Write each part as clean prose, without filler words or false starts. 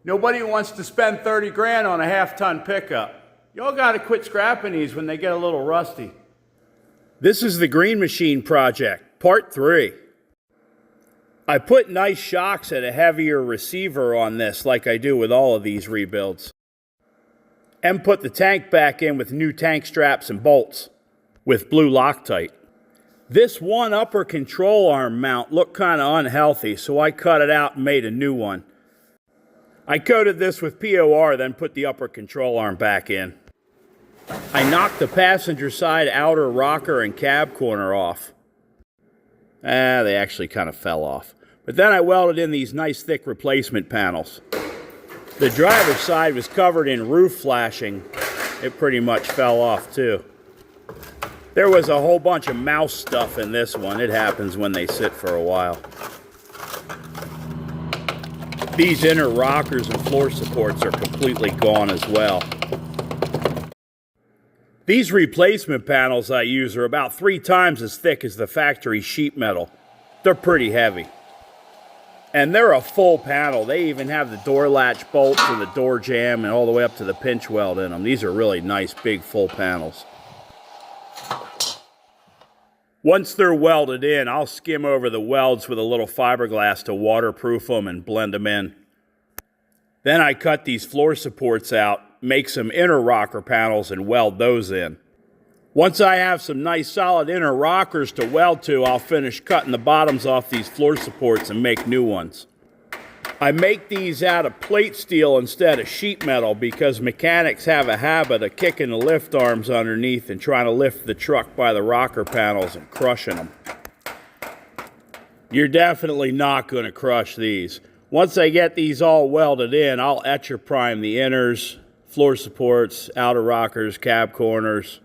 Nobody wants to spend 30 grand on a half-ton pickup. Y'all gotta quit scrapping these when they get a little rusty. This is the Green Machine project, part 3. I put nice shocks at a heavier receiver on this like I do with all of these rebuilds. And put the tank back in with new tank straps and bolts with blue Loctite. This one upper control arm mount looked kind of unhealthy, so I cut it out and made a new one. I coated this with POR, then put the upper control arm back in. I knocked the passenger side outer rocker and cab corner off. They actually kind of fell off. But then I welded in these nice thick replacement panels. The driver's side was covered in roof flashing. It pretty much fell off too. There was a whole bunch of mouse stuff in this one. It happens when they sit for a while. These inner rockers and floor supports are completely gone as well. These replacement panels I use are about 3 times as thick as the factory sheet metal. They're pretty heavy. And they're a full panel. They even have the door latch bolts and the door jamb and all the way up to the pinch weld in them. These are really nice big full panels. Once they're welded in, I'll skim over the welds with a little fiberglass to waterproof them and blend them in. Then I cut these floor supports out, make some inner rocker panels, and weld those in. Once I have some nice solid inner rockers to weld to, I'll finish cutting the bottoms off these floor supports and make new ones. I make these out of plate steel instead of sheet metal because mechanics have a habit of kicking the lift arms underneath and trying to lift the truck by the rocker panels and crushing them. You're definitely not going to crush these. Once I get these all welded in, I'll etcher prime the inners, floor supports, outer rockers, cab corners,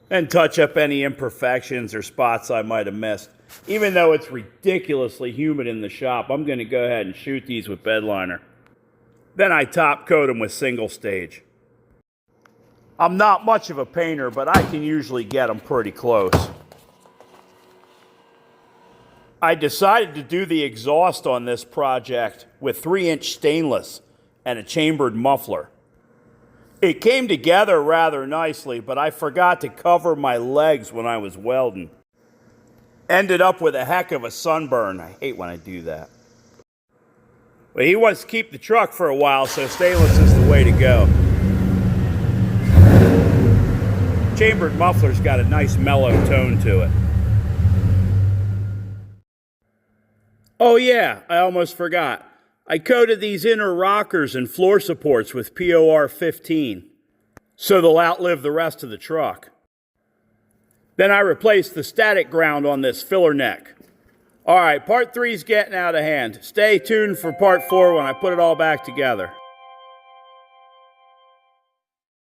and touch up any imperfections or spots I might have missed. Even though it's ridiculously humid in the shop, I'm going to go ahead and shoot these with bedliner. Then I top coat them with single stage. I'm not much of a painter, but I can usually get them pretty close. I decided to do the exhaust on this project with 3-inch stainless and a chambered muffler. It came together rather nicely, but I forgot to cover my legs when I was welding. Ended up with a heck of a sunburn. I hate when I do that. But he wants to keep the truck for a while, so stainless is the way to go. Chambered muffler's got a nice mellow tone to it. Oh yeah, I almost forgot. I coated these inner rockers and floor supports with POR 15, so they'll outlive the rest of the truck. Then I replaced the static ground on this filler neck. All right, part 3's getting out of hand. Stay tuned for part 4 when I put it all back together.